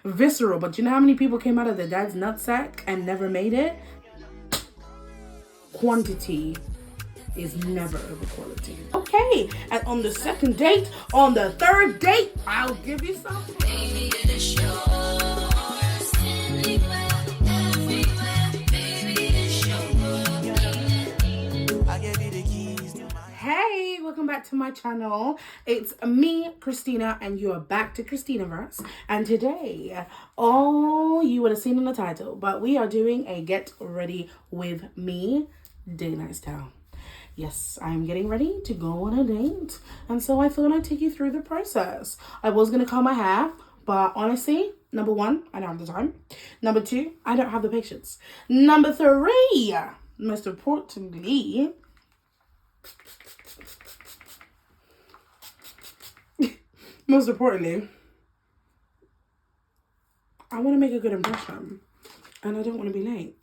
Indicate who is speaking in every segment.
Speaker 1: visceral. But you know how many people came out of their dad's nutsack and never made it? Quantity is never over quality. Okay, and on the second date, on the third date, I'll give you something. Baby, it is yours. Anywhere, everywhere. Baby, it's your world. I gave you the keys to my... Hey, welcome back to my channel. It's me, Christina, and you are back to Christinaverse. And today, you would have seen in the title, but we are doing a get ready with me date night style. Yes, I'm getting ready to go on a date. And so I thought I'd take you through the process. I was going to comb my hair, but honestly, number one, I don't have the time. Number two, I don't have the patience. Number three, most importantly, I want to make a good impression. And I don't want to be late.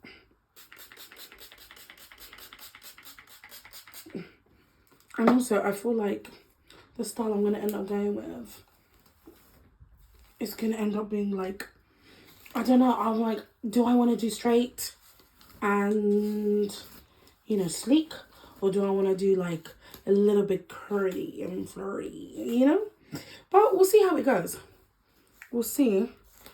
Speaker 1: And also, I feel like the style I'm going to end up going with is going to end up being like, I don't know, I'm like, do I want to do straight and, you know, sleek? Or do I want to do like a little bit curly and flirty, you know? But we'll see how it goes. We'll see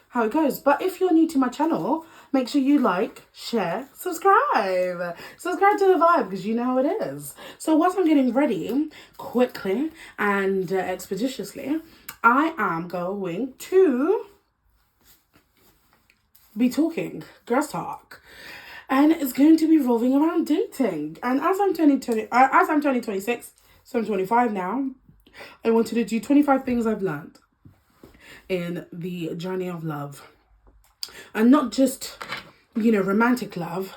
Speaker 1: how it goes. But if you're new to my channel, make sure you like, share, subscribe. Subscribe to the vibe because you know how it is. So whilst I'm getting ready quickly and expeditiously, I am going to be talking girls talk. And it's going to be revolving around dating. And as I'm turning 26, so I'm 25 now, I wanted to do 25 things I've learned in the journey of love. And not just, you know, romantic love,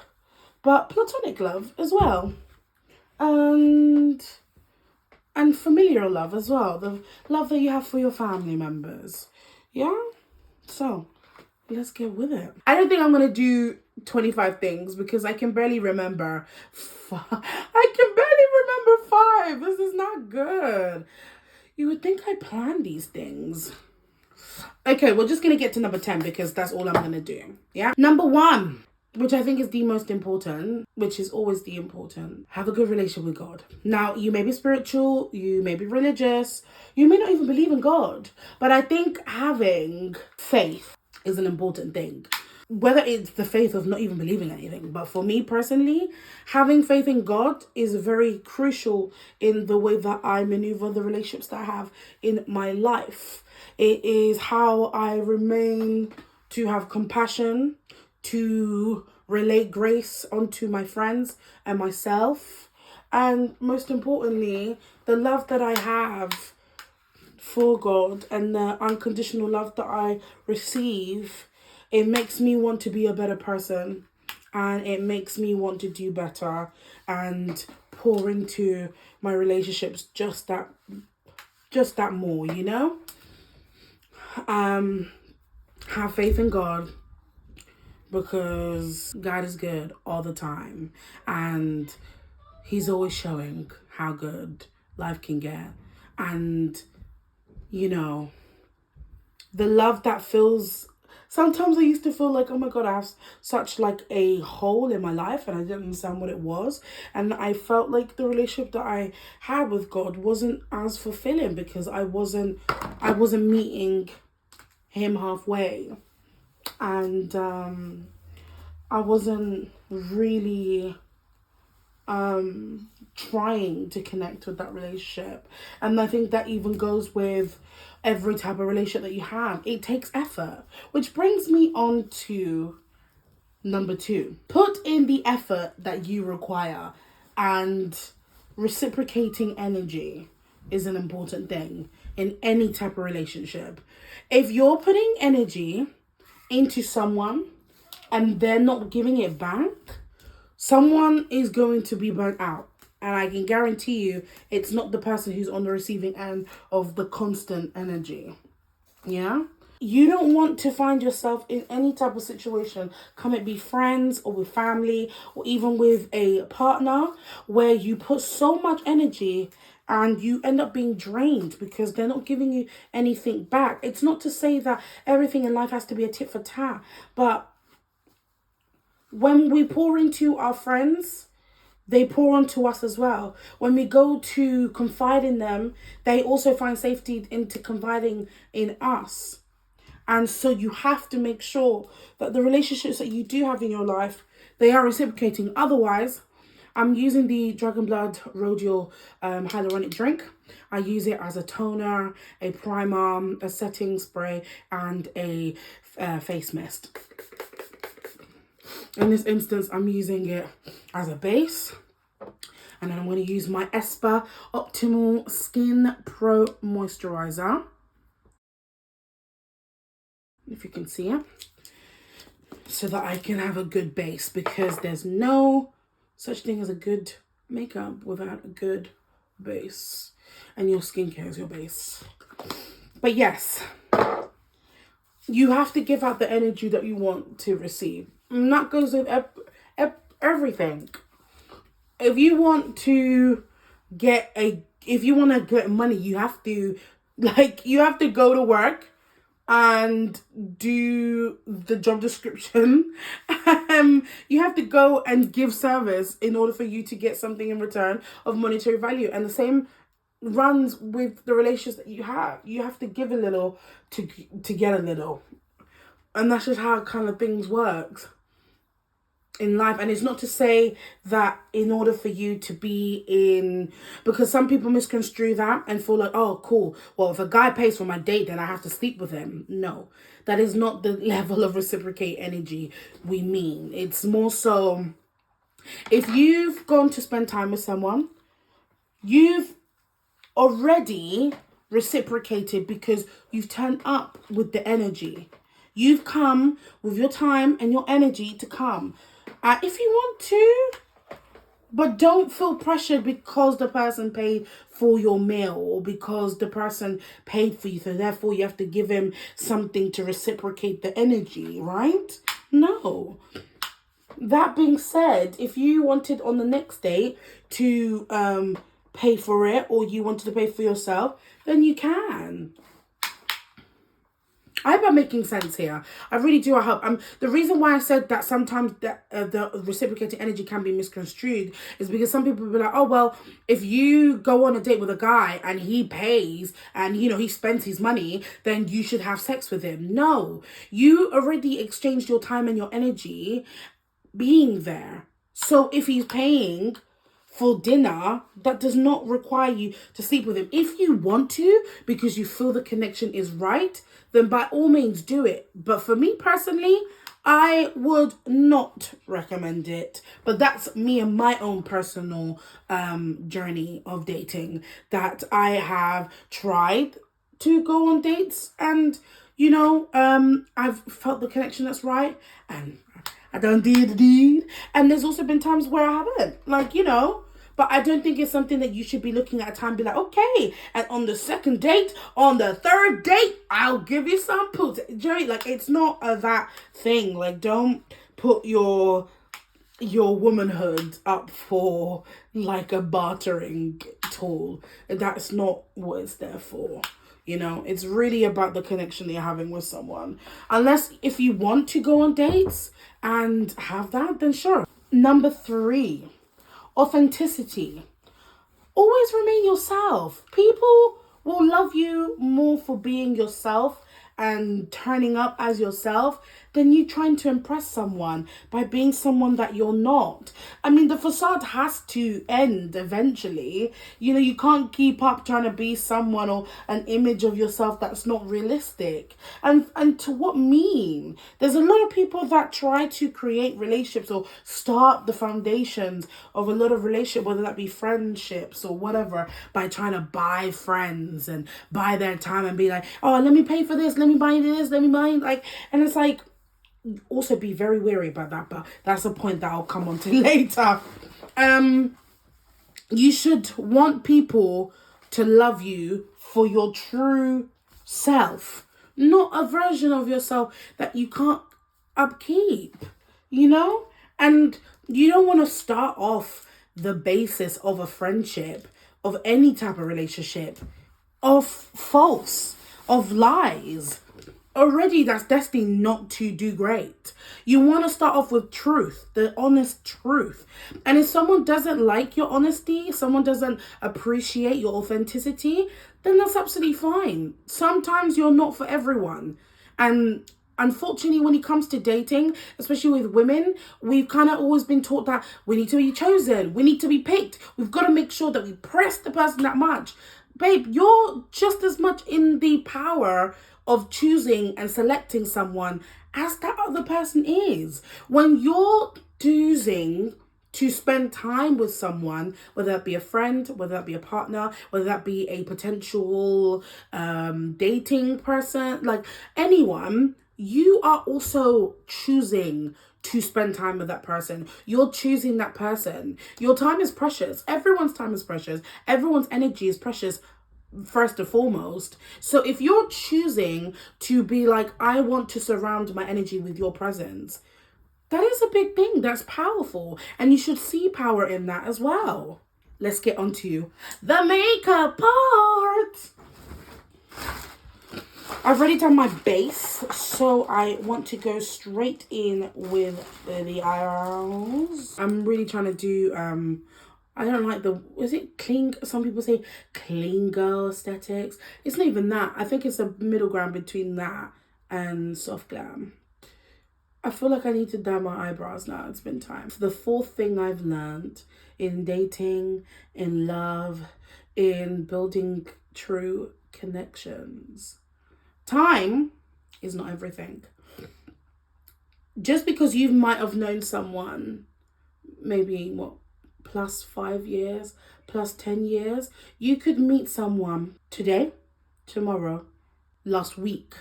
Speaker 1: but platonic love as well. And familial love as well. The love that you have for your family members. Yeah? So, let's get with it. I don't think I'm going to do 25 things because I can barely remember. This is not good. You would think I planned these things. Okay, we're just going to get to number 10 because that's all I'm going to do. Yeah. Number 1, which I think is the most important, which is always the important. Have a good relationship with God. Now, you may be spiritual, you may be religious, you may not even believe in God. But I think having faith is an important thing. Whether it's the faith of not even believing anything. But for me personally, having faith in God is very crucial in the way that I maneuver the relationships that I have in my life. It is how I remain to have compassion, to relate grace onto my friends and myself. And most importantly, the love that I have for God and the unconditional love that I receive, it makes me want to be a better person, and it makes me want to do better and pour into my relationships just that more, you know? Have faith in God because God is good all the time, and he's always showing how good life can get. And, you know, the love that fills... Sometimes I used to feel like, oh my God, I have such like a hole in my life and I didn't understand what it was. And I felt like the relationship that I had with God wasn't as fulfilling because I wasn't meeting him halfway. And I wasn't really trying to connect with that relationship. And I think that even goes with every type of relationship that you have. It takes effort, which brings me on to number 2. Put in the effort that you require, and reciprocating energy is an important thing in any type of relationship. If you're putting energy into someone and they're not giving it back, someone is going to be burnt out. And I can guarantee you it's not the person who's on the receiving end of the constant energy. Yeah? You don't want to find yourself in any type of situation, come it be friends or with family or even with a partner, where you put so much energy and you end up being drained because they're not giving you anything back. It's not to say that everything in life has to be a tit for tat, but when we pour into our friends, they pour onto us as well. When we go to confide in them, they also find safety into confiding in us. And so you have to make sure that the relationships that you do have in your life, they are reciprocating. Otherwise, I'm using the Dragon Blood Rhodial hyaluronic drink. I use it as a toner, a primer, a setting spray, and a face mist. In this instance, I'm using it as a base. And then I'm going to use my Esper Optimal Skin Pro Moisturizer. If you can see it. So that I can have a good base, because there's no such thing as a good makeup without a good base. And your skincare is your base. But yes, you have to give out the energy that you want to receive. And that goes with everything. If you want to get money, you have to go to work and do the job description. You have to go and give service in order for you to get something in return of monetary value. And the same runs with the relationships that you have. You have to give a little to get a little. And that's just how kind of things work in life. And it's not to say that in order for you to be in, because some people misconstrue that and feel like, oh cool, well if a guy pays for my date then I have to sleep with him. No, that is not the level of reciprocate energy we mean. It's more so, if you've gone to spend time with someone, you've already reciprocated because you've turned up with the energy. You've come with your time and your energy to come. If you want to, but don't feel pressured because the person paid for your meal or because the person paid for you, so therefore you have to give him something to reciprocate the energy, right? No. That being said, if you wanted on the next date to pay for it, or you wanted to pay for yourself, then you can. I hope I'm making sense here. I really do. I hope. The reason why I said that sometimes the reciprocating energy can be misconstrued is because some people will be like, oh, well, if you go on a date with a guy and he pays and, he spends his money, then you should have sex with him. No, you already exchanged your time and your energy being there. So if he's paying for dinner, that does not require you to sleep with him. If you want to, because you feel the connection is right, then by all means do it. But for me personally, I would not recommend it. But that's me and my own personal journey of dating, that I have tried to go on dates and, I've felt the connection that's right and I done did the deed. And there's also been times where I haven't, but I don't think it's something that you should be looking at a time and be like, okay, and on the second date, on the third date, I'll give you some poops. Jerry, it's not that thing. Don't put your womanhood up for a bartering tool. That's not what it's there for. It's really about the connection that you're having with someone. Unless if you want to go on dates and have that, then sure. Number 3. Authenticity. Always remain yourself. People will love you more for being yourself and turning up as yourself than you trying to impress someone by being someone that you're not. The facade has to end eventually. You can't keep up trying to be someone or an image of yourself that's not realistic. And to what mean? There's a lot of people that try to create relationships or start the foundations of a lot of relationships, whether that be friendships or whatever, by trying to buy friends and buy their time and be like, oh, let me pay for this, let me buy this, let me buy, and it's like, also be very wary about that, but that's a point that I'll come on to later. You should want people to love you for your true self, not a version of yourself that you can't upkeep, and you don't want to start off the basis of a friendship of any type of relationship, of false, of lies, already that's destined not to do great. You want to start off with truth, the honest truth. And if someone doesn't like your honesty, someone doesn't appreciate your authenticity, then that's absolutely fine. Sometimes you're not for everyone. And unfortunately, when it comes to dating, especially with women, we've kind of always been taught that we need to be chosen, we need to be picked. We've got to make sure that we press the person that much. Babe, you're just as much in the power of choosing and selecting someone as that other person is. When you're choosing to spend time with someone, whether that be a friend, whether that be a partner, whether that be a potential dating person, like anyone, you are also choosing to spend time with that person. You're choosing that person. Your time is precious. Everyone's time is precious. Everyone's energy is precious, first and foremost. So if you're choosing to be like, I want to surround my energy with your presence, that is a big thing. That's powerful. And you should see power in that as well. Let's get on to the makeup part. I've already done my base, so I want to go straight in with the eyebrows. I'm really trying to do, I don't like is it clean? Some people say clean girl aesthetics. It's not even that. I think it's a middle ground between that and soft glam. I feel like I need to dye my eyebrows now. It's been time. The fourth thing I've learned in dating, in love, in building true connections. Time is not everything. Just because you might have known someone, maybe plus 5 years, plus 10 years, you could meet someone today, tomorrow, last week,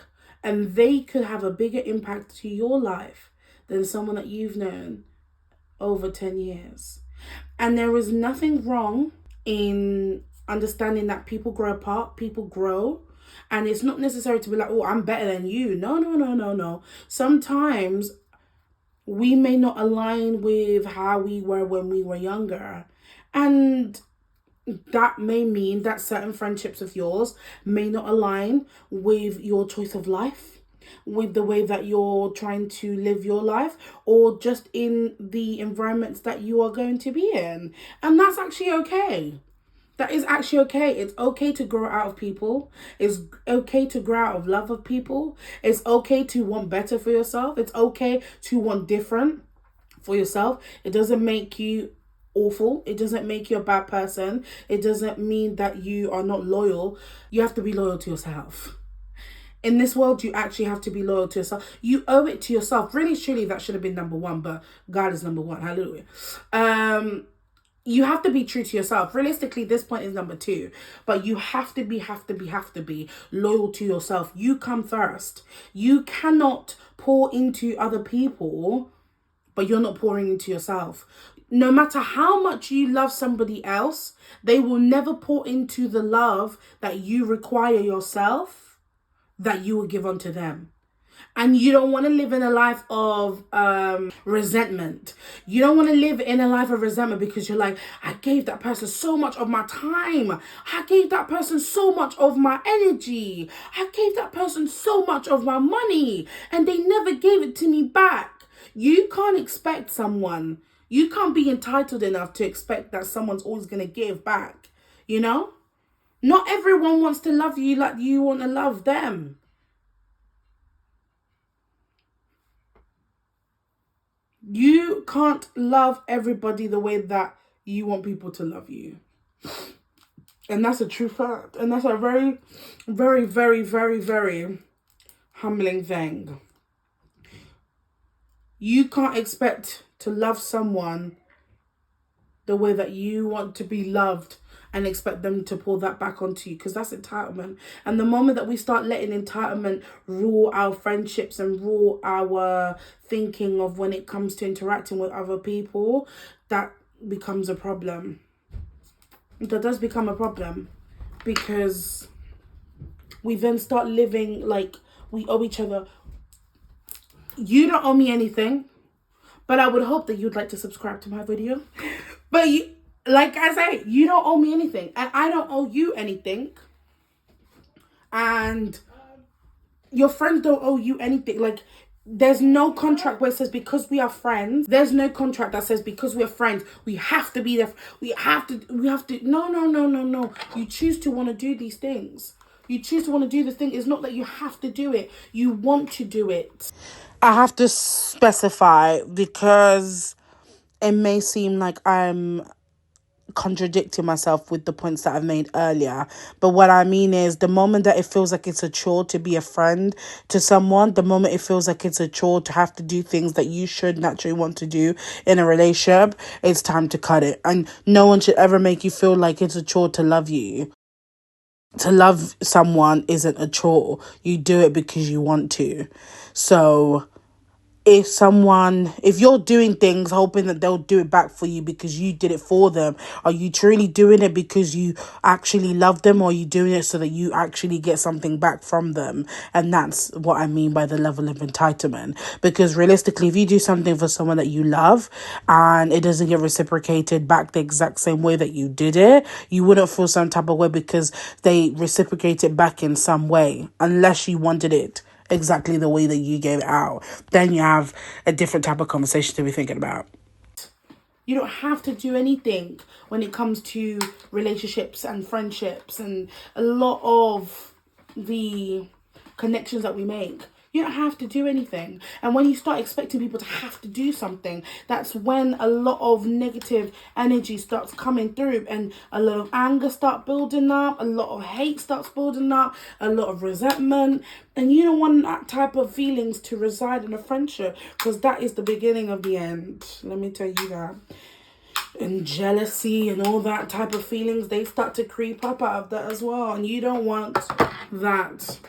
Speaker 1: and they could have a bigger impact to your life than someone that you've known over 10 years. And there is nothing wrong in understanding that people grow apart, people grow. And it's not necessary to be like, oh, I'm better than you. No. Sometimes we may not align with how we were when we were younger. And that may mean that certain friendships of yours may not align with your choice of life, with the way that you're trying to live your life, or just in the environments that you are going to be in. And that's actually okay. That is actually okay. It's okay to grow out of people. It's okay to grow out of love of people. It's okay to want better for yourself. It's okay to want different for yourself. It doesn't make you awful. It doesn't make you a bad person. It doesn't mean that you are not loyal. You have to be loyal to yourself. In this world, you actually have to be loyal to yourself. You owe it to yourself. Really, truly, that should have been number one, but God is number one. Hallelujah. You have to be true to yourself. Realistically, this point is number 2. But you have to be loyal to yourself. You come first. You cannot pour into other people, but you're not pouring into yourself. No matter how much you love somebody else, they will never pour into the love that you require yourself, that you will give unto them. And you don't want to live in a life of resentment. You don't want to live in a life of resentment because you're like, I gave that person so much of my time. I gave that person so much of my energy. I gave that person so much of my money, and they never gave it to me back. You can't expect someone. You can't be entitled enough to expect that someone's always going to give back. You know? Not everyone wants to love you like you want to love them. You can't love everybody the way that you want people to love you. And that's a true fact. And that's a very, very, very, very, very humbling thing. You can't expect to love someone the way that you want to be loved and expect them to pour that back onto you, because that's entitlement. And the moment that we start letting entitlement rule our friendships and rule our thinking of when it comes to interacting with other people, that becomes a problem. That does become a problem, because we then start living like we owe each other. You don't owe me anything, but I would hope that you'd like to subscribe to my video. But Like I say, you don't owe me anything, and I don't owe you anything, and your friends don't owe you anything. Like, there's no contract where it says because we are friends. There's no contract that says because we're friends we have to be there. We have to. No. You choose to want to do these things. You choose to want to do the thing. It's not that you have to do it. You want to do it. I have to specify because it may seem like I'm contradicting myself with the points that I've made earlier. But what I mean is, the moment that it feels like it's a chore to be a friend to someone, the moment it feels like it's a chore to have to do things that you should naturally want to do in a relationship, it's time to cut it. And no one should ever make you feel like it's a chore to love you. To love someone isn't a chore. You do it because you want to. So if you're doing things hoping that they'll do it back for you because you did it for them, are you truly doing it because you actually love them, or are you doing it so that you actually get something back from them? And that's what I mean by the level of entitlement. Because realistically, if you do something for someone that you love and it doesn't get reciprocated back the exact same way that you did it, you wouldn't feel some type of way because they reciprocate it back in some way, unless you wanted it exactly the way that you gave it out. Then you have a different type of conversation to be thinking about. You don't have to do anything when it comes to relationships and friendships and a lot of the connections that we make. You don't have to do anything. And when you start expecting people to have to do something, that's when a lot of negative energy starts coming through, and a lot of anger starts building up, a lot of hate starts building up, a lot of resentment. And you don't want that type of feelings to reside in a friendship, because that is the beginning of the end. Let me tell you that. And jealousy and all that type of feelings, they start to creep up out of that as well. And you don't want that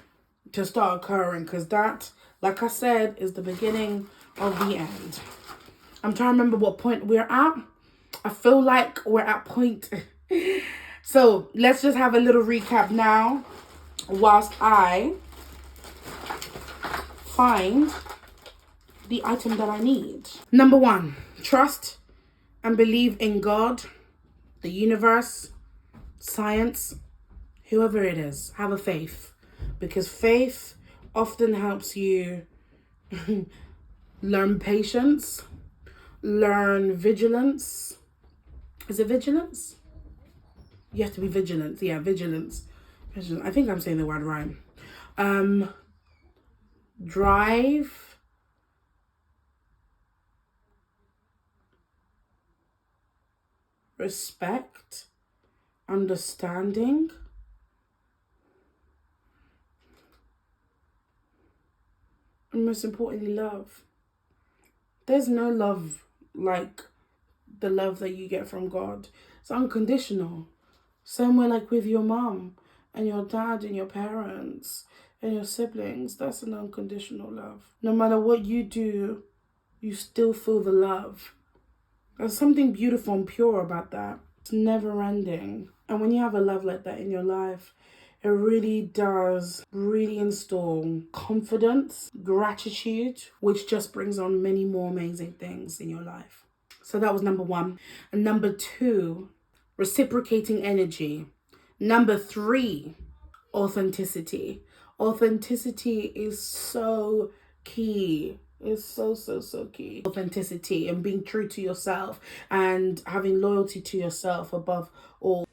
Speaker 1: to start occurring, because that, like I said, is the beginning of the end. I'm trying to remember what point we're at. I feel like we're at point. So let's just have a little recap now whilst I find the item that I need. Number 1, trust and believe in God, the universe, science, whoever it is. Have a faith, because faith often helps you learn patience, learn vigilance. Is it vigilance? You have to be vigilant. Yeah, vigilance. I think I'm saying the word right. Drive, respect, understanding, and most importantly, love. There's no love like the love that you get from God. It's unconditional. Somewhere like with your mom and your dad and your parents and your siblings, that's an unconditional love. No matter what you do, you still feel the love. There's something beautiful and pure about that. It's never ending. And when you have a love like that in your life, it really does really install confidence, gratitude, which just brings on many more amazing things in your life. So that was number 1. And number 2, reciprocating energy. Number 3, authenticity. Authenticity is so key. It's so key. Authenticity and being true to yourself and having loyalty to yourself above all.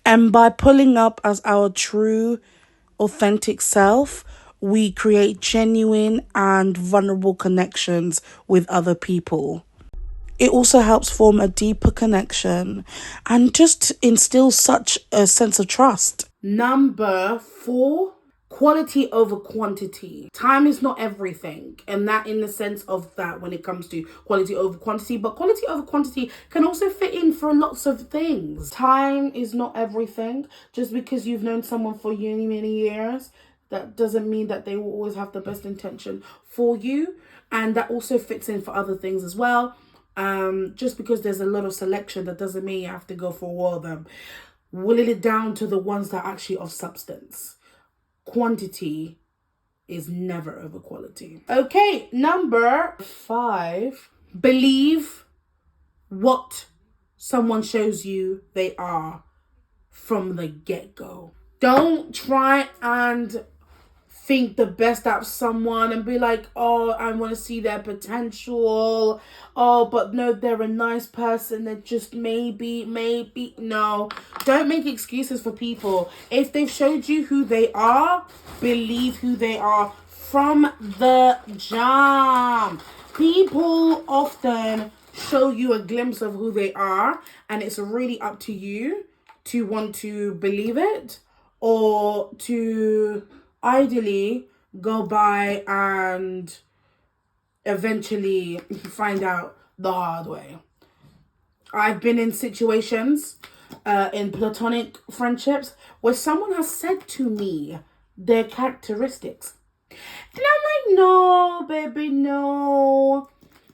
Speaker 1: And by pulling up as our true, authentic self, we create genuine and vulnerable connections with other people. It also helps form a deeper connection and just instill such a sense of trust. Number 4, quality over quantity. Time is not everything, and that in the sense of that when it comes to quality over quantity, but quality over quantity can also fit in for lots of things. Time is not everything. Just because you've known someone for many years, that doesn't mean that they will always have the best intention for you, and that also fits in for other things as well. Just because there's a lot of selection, that doesn't mean you have to go for all of them. Whittle it down to the ones that are actually of substance. Quantity is never over quality. Okay, number 5, believe what someone shows you they are from the get-go. Don't try and think the best out of someone and be like, oh, I want to see their potential. Oh, but no, they're a nice person. They're just maybe. No, don't make excuses for people. If they've showed you who they are, believe who they are from the jump. People often show you a glimpse of who they are, and it's really up to you to want to believe it or to ideally go by and eventually find out the hard way. I've been in situations in platonic friendships where someone has said to me their characteristics, and I'm like, no, baby, no.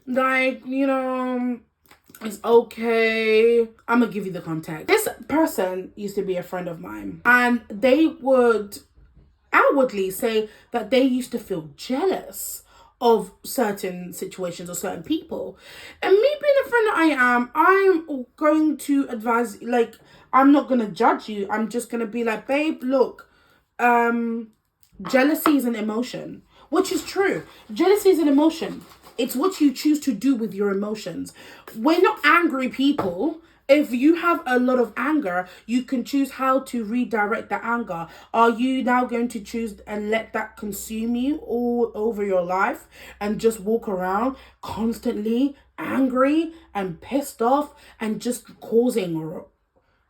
Speaker 1: Like, you know, it's okay. I'm gonna give you the context. This person used to be a friend of mine, and they would outwardly say that they used to feel jealous of certain situations or certain people. And me being a friend that I am, I'm going to advise, like, I'm not gonna judge you. I'm just gonna be like, babe, look, jealousy is an emotion, which is true. Jealousy is an emotion. It's what you choose to do with your emotions. We're not angry people. If you have a lot of anger, you can choose how to redirect the anger. Are you now going to choose and let that consume you all over your life and just walk around constantly angry and pissed off and just causing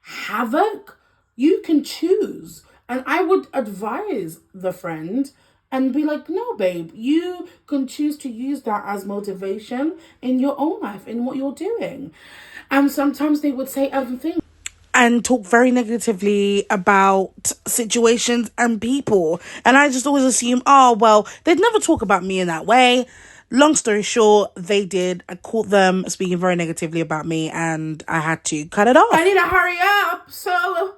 Speaker 1: havoc? You can choose. And I would advise the friend and be like, no, babe, you can choose to use that as motivation in your own life, in what you're doing. And sometimes they would say other things and talk very negatively about situations and people. And I just always assume, oh, well, they'd never talk about me in that way. Long story short, they did. I caught them speaking very negatively about me and I had to cut it off. I need to hurry up, so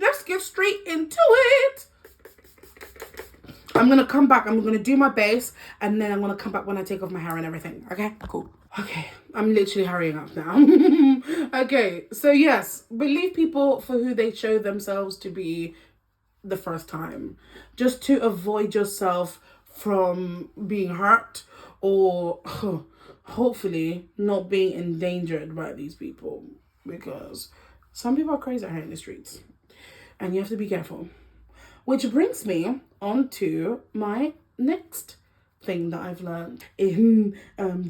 Speaker 1: let's get straight into it. I'm going to come back. I'm going to do my base. And then I'm going to come back when I take off my hair and everything. Okay? Cool. Okay. I'm literally hurrying up now. Okay. So yes. Believe people for who they show themselves to be the first time. Just to avoid yourself from being hurt or hopefully not being endangered by these people. Because some people are crazy out here in the streets. And you have to be careful. Which brings me on to my next thing that I've learned in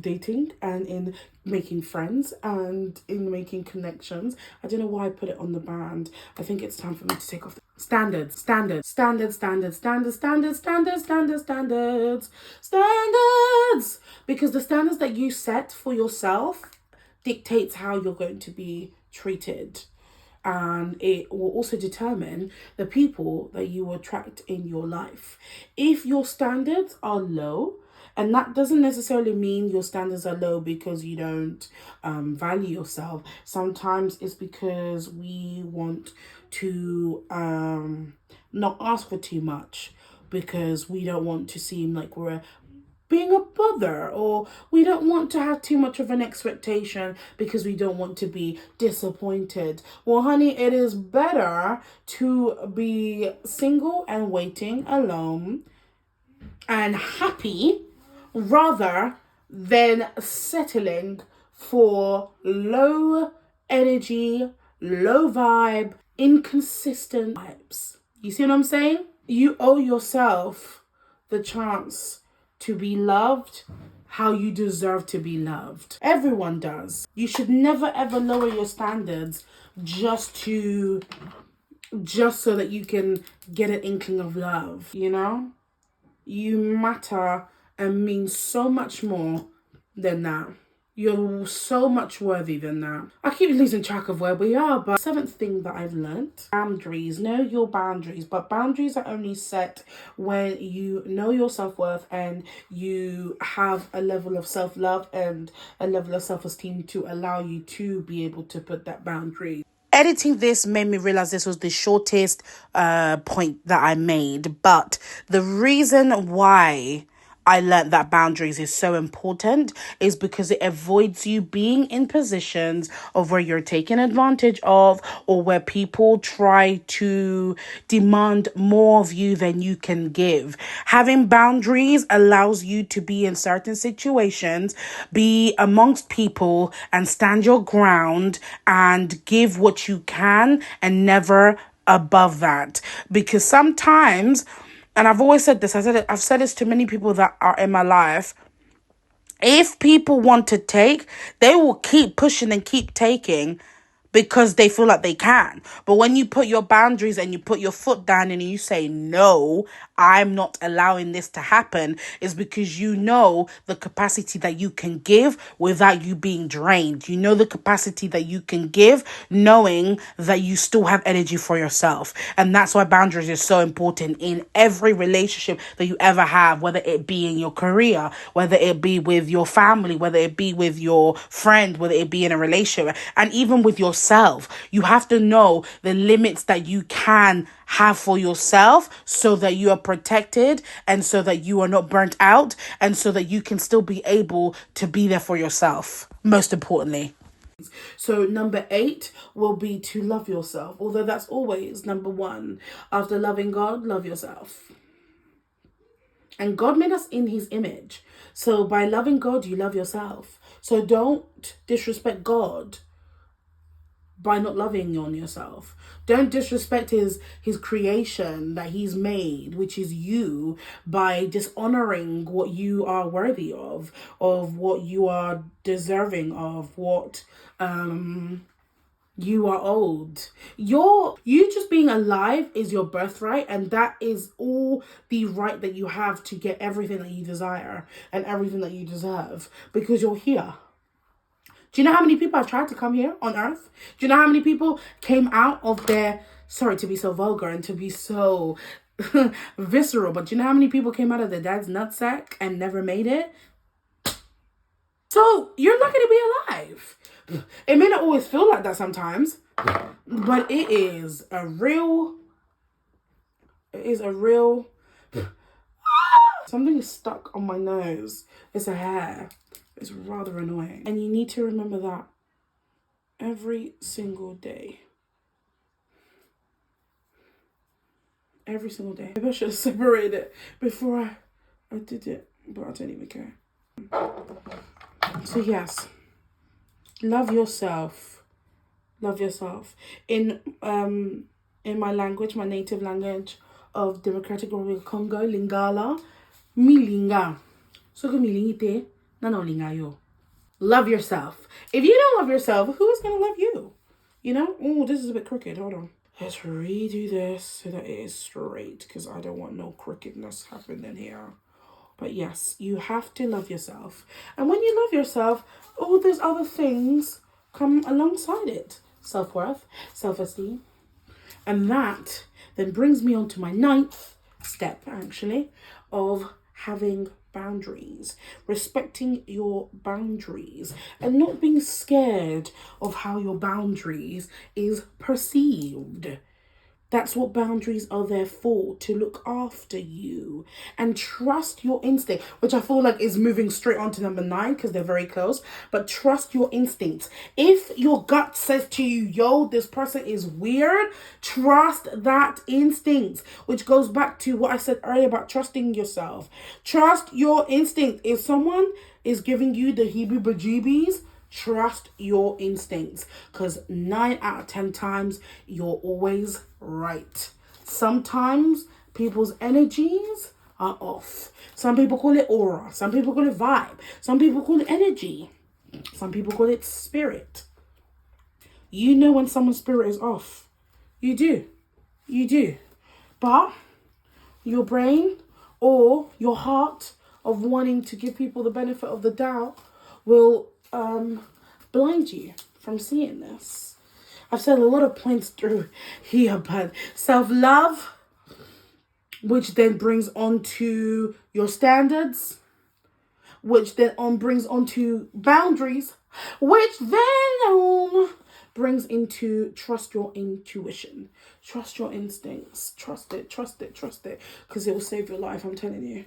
Speaker 1: dating and in making friends and in making connections. I don't know why I put it on the band. I think it's time for me to take off the standards. Because the standards that you set for yourself dictates how you're going to be treated. And it will also determine the people that you attract in your life. If your standards are low, and that doesn't necessarily mean your standards are low because you don't value yourself. Sometimes it's because we want to not ask for too much because we don't want to seem like we're being a bother, or we don't want to have too much of an expectation because we don't want to be disappointed. Well, honey, it is better to be single and waiting alone and happy rather than settling for low energy, low vibe, inconsistent vibes. You see what I'm saying? You owe yourself the chance to be loved how you deserve to be loved. Everyone does. You should never ever lower your standards just so that you can get an inkling of love, you know? You matter and mean so much more than that. You're so much worthy than that. I keep losing track of where we are, but seventh thing that I've learned, boundaries. Know your boundaries, but boundaries are only set when you know your self-worth and you have a level of self-love and a level of self-esteem to allow you to be able to put that boundary. Editing this made me realize this was the shortest point that I made, but the reason why I learned that boundaries is so important is because it avoids you being in positions of where you're taken advantage of, or where people try to demand more of you than you can give. Having boundaries allows you to be in certain situations, be amongst people, and stand your ground and give what you can and never above that. Because sometimes, and I've always said this, I've said this to many people that are in my life, if people want to take, they will keep pushing and keep taking because they feel like they can. But when you put your boundaries and you put your foot down and you say, no, I'm not allowing this to happen, is because you know the capacity that you can give without you being drained. You know the capacity that you can give knowing that you still have energy for yourself. And that's why boundaries is so important in every relationship that you ever have, whether it be in your career, whether it be with your family, whether it be with your friend, whether it be in a relationship, and even with yourself. You have to know the limits that you can have for yourself so that you are protected and so that you are not burnt out and so that you can still be able to be there for yourself, most importantly. So number 8 will be to love yourself, although that's always number 1. After loving God, love yourself. And God made us in his image. So by loving God, you love yourself. So don't disrespect God by not loving on yourself. Don't disrespect his creation that he's made, which is you, by dishonoring what you are worthy of what you are deserving of, what you are old. You just being alive is your birthright, and that is all the right that you have to get everything that you desire and everything that you deserve, because you're here. Do you know how many people have tried to come here on earth? Do you know how many people came out of their, sorry to be so vulgar and to be so visceral, but do you know how many people came out of their dad's nutsack and never made it? So you're lucky to be alive. It may not always feel like that sometimes, but it is a real, something is stuck on my nose. It's a hair. It's rather annoying. And you need to remember that every single day. Every single day. Maybe I should have separated it before I did it, but I don't even care. So yes, love yourself. Love yourself. In my language, my native language of Democratic Republic of Congo, Lingala, milinga. So milingite, no lingayo. Love yourself. If you don't love yourself, who is gonna love you? You know? Oh, this is a bit crooked. Hold on. Let's redo this so that it is straight, because I don't want no crookedness happening here. But yes, you have to love yourself. And when you love yourself, all those other things come alongside it. Self-worth, self-esteem. And that then brings me on to my 9th step, actually, of having boundaries. Respecting your boundaries and not being scared of how your boundaries is perceived. That's what boundaries are there for, to look after you and trust your instinct, which I feel like is moving straight on to number 9 because they're very close. But trust your instincts. If your gut says to you, yo, this person is weird, trust that instinct, which goes back to what I said earlier about trusting yourself. Trust your instinct. If someone is giving you the heebie-bajeebies, trust your instincts, because 9 out of 10 times you're always right. Sometimes people's energies are off. Some people call it aura. Some people call it vibe. Some people call it energy. Some people call it spirit. You know when someone's spirit is off. You do. You do. But your brain or your heart of wanting to give people the benefit of the doubt will blind you from seeing this. I've said a lot of points through here, but self-love, which then brings on to your standards, which then brings on to boundaries, which then brings into trust your intuition, trust your instincts, trust it, because it will save your life, I'm telling you.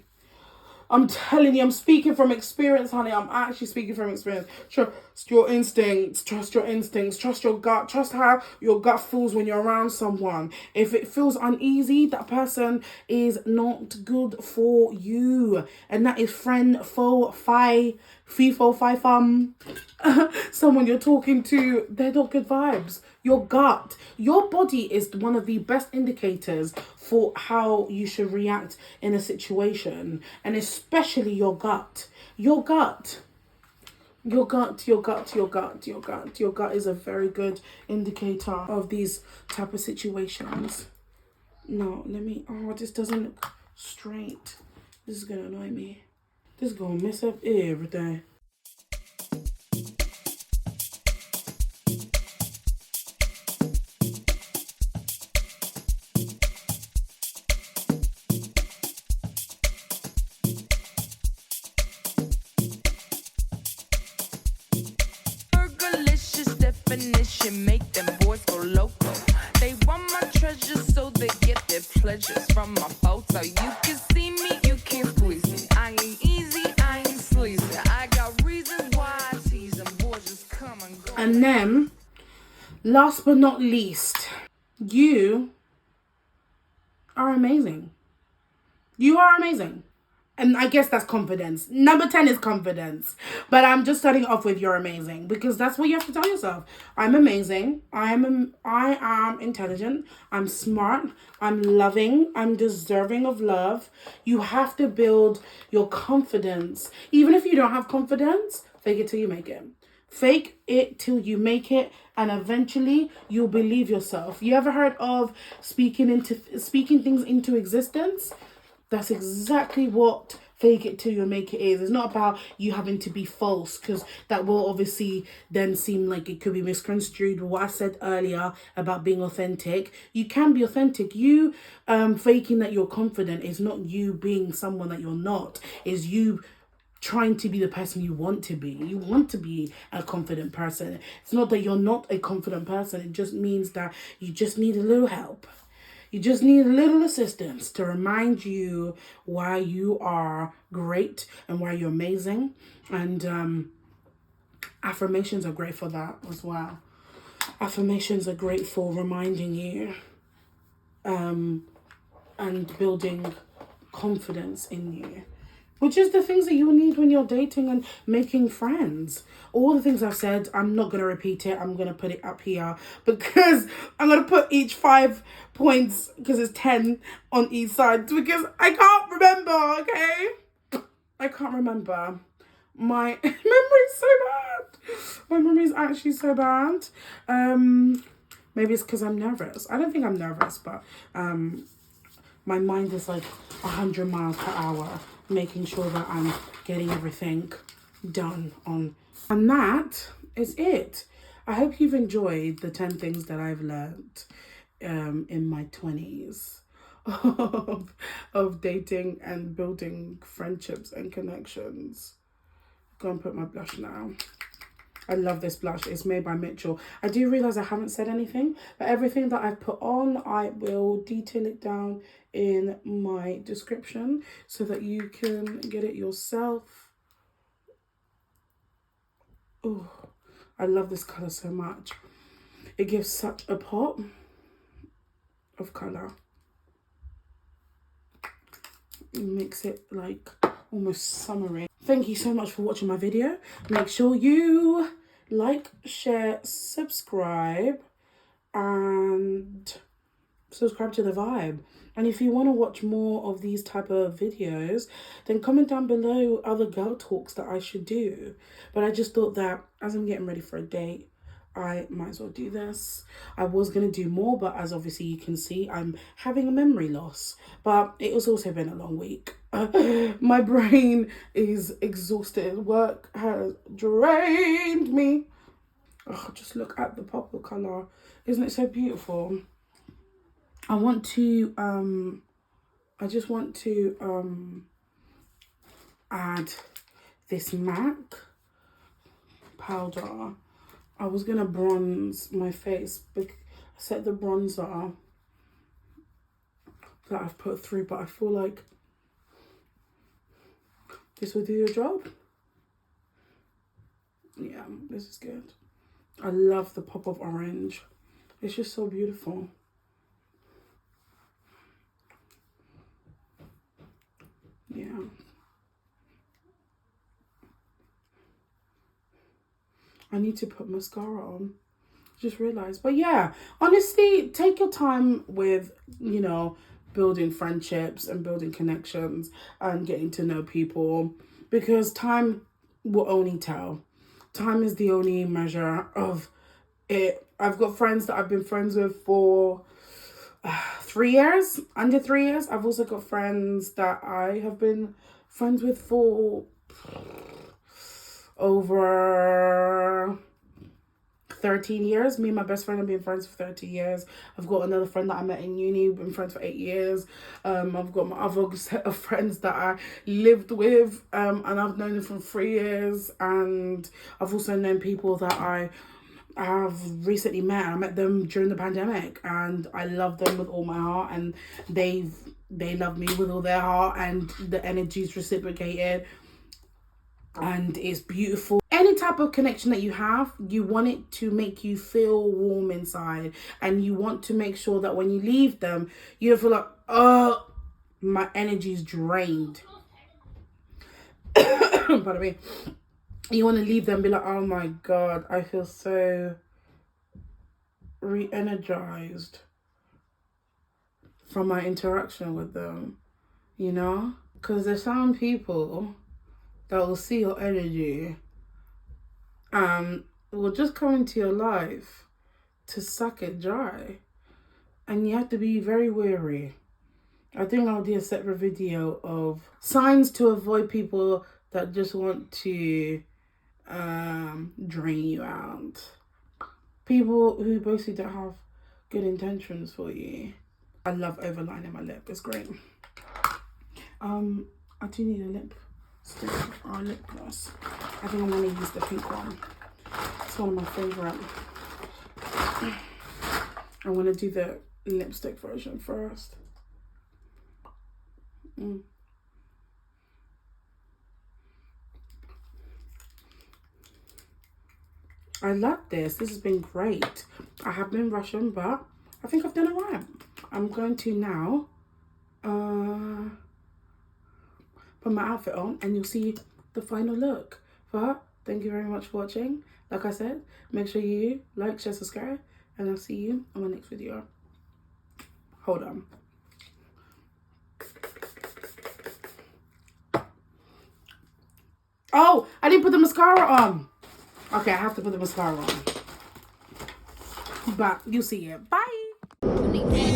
Speaker 1: I'm telling you, I'm speaking from experience, honey. I'm actually speaking from experience. Trust your instincts. Trust your instincts. Trust your gut. Trust how your gut feels when you're around someone. If it feels uneasy, that person is not good for you. And that is friend, foe, fi, fo, fi, fum. Someone you're talking to, they're not good vibes. Your gut, your body is one of the best indicators for how you should react in a situation, and especially your gut. Your gut is a very good indicator of these type of situations. No, this doesn't look straight. This is gonna annoy me. This is gonna mess up everything.
Speaker 2: Make them boys go loco. They want my treasures so they get their pleasures from my photo. You can see me, you can't squeeze me. I ain't easy, I ain't sleazy. I got reasons why I tease them. Boys just come and go.
Speaker 1: And then, last but not least, you are amazing. You are amazing. And I guess that's confidence. Number 10 is confidence. But I'm just starting off with you're amazing, because that's what you have to tell yourself. I'm amazing. I am intelligent. I'm smart. I'm loving. I'm deserving of love. You have to build your confidence. Even if you don't have confidence, fake it till you make it. Fake it till you make it, and eventually you'll believe yourself. You ever heard of speaking things into existence? That's exactly what fake it till you make it is. It's not about you having to be false, because that will obviously then seem like it could be misconstrued. What I said earlier about being authentic, you can be authentic. You faking that you're confident is not you being someone that you're not. Is you trying to be the person you want to be. You want to be a confident person. It's not that you're not a confident person. It just means that you just need a little help. You just need a little assistance to remind you why you are great and why you're amazing. And affirmations are great for that as well. Affirmations are great for reminding you and building confidence in you, which is the things that you need when you're dating and making friends. All the things I've said, I'm not going to repeat it. I'm going to put it up here because I'm going to put each 5 points, because it's 10 on each side, because I can't remember, okay? I can't remember. My memory's so bad. My memory's actually so bad. Maybe it's because I'm nervous. I don't think I'm nervous, but my mind is like 100 miles per hour, making sure that I'm getting everything done on. And that is it. I hope you've enjoyed the 10 things that I've learned in my 20s of dating and building friendships and connections. Go and put my blush now. I love this blush. It's made by Mitchell. I do realise I haven't said anything, but everything that I've put on, I will detail it down in my description so that you can get it yourself. Oh, I love this colour so much. It gives such a pop of colour. It makes it like almost summery. Thank you so much for watching my video. Make sure you like, share, subscribe, and subscribe to the vibe. And if you want to watch more of these type of videos, then comment down below other girl talks that I should do. But I just thought that as I'm getting ready for a date, I might as well do this. I was going to do more, but as obviously you can see, I'm having a memory loss. But it has also been a long week. My brain is exhausted. Work has drained me. Oh, just look at the purple colour. Isn't it so beautiful? I just want to add this MAC powder. I was gonna bronze my face, but I set the bronzer that I've put through, but I feel like This will do your job. Yeah, this is good. I love the pop of orange. It's just so beautiful. Yeah. I need to put mascara on. Just realized. But yeah, honestly, take your time with, you know, building friendships and building connections and getting to know people, because time will only tell. Time is the only measure of it. I've got friends that I've been friends with for 3 years, under 3 years. I've also got friends that I have been friends with for over 13 years. Me and my best friend have been friends for 30 years. I've got another friend that I met in uni, been friends for 8 years. I've got my other set of friends that I lived with, and I've known them for 3 years. And I've also known people that I've recently met. I met them during the pandemic, and I love them with all my heart, and they love me with all their heart, and the energy's reciprocated, and it's beautiful. Any type of connection that you have, you want it to make you feel warm inside, and you want to make sure that when you leave them, you don't feel like, oh, my energy's drained. Pardon me. You want to leave them and be like, oh my God, I feel so re-energized from my interaction with them, you know? Because there's some people that will see your energy and will just come into your life to suck it dry. And you have to be very wary. I think I'll do a separate video of signs to avoid people that just want to drain you out. People who basically don't have good intentions for you. I love overlining my lip. It's great. I do need a lip stick or a lip gloss. I think I'm gonna use the pink one. It's one of my favorite. I'm gonna do the lipstick version first. I love this. This has been great. I have been rushing, but I think I've done it right. I'm going to now put my outfit on, and you'll see the final look. But thank you very much for watching. Like I said, make sure you like, share, subscribe, and I'll see you on my next video. Hold on. Oh, I didn't put the mascara on. Okay, I have to put the mascara on. But you'll see it. Bye.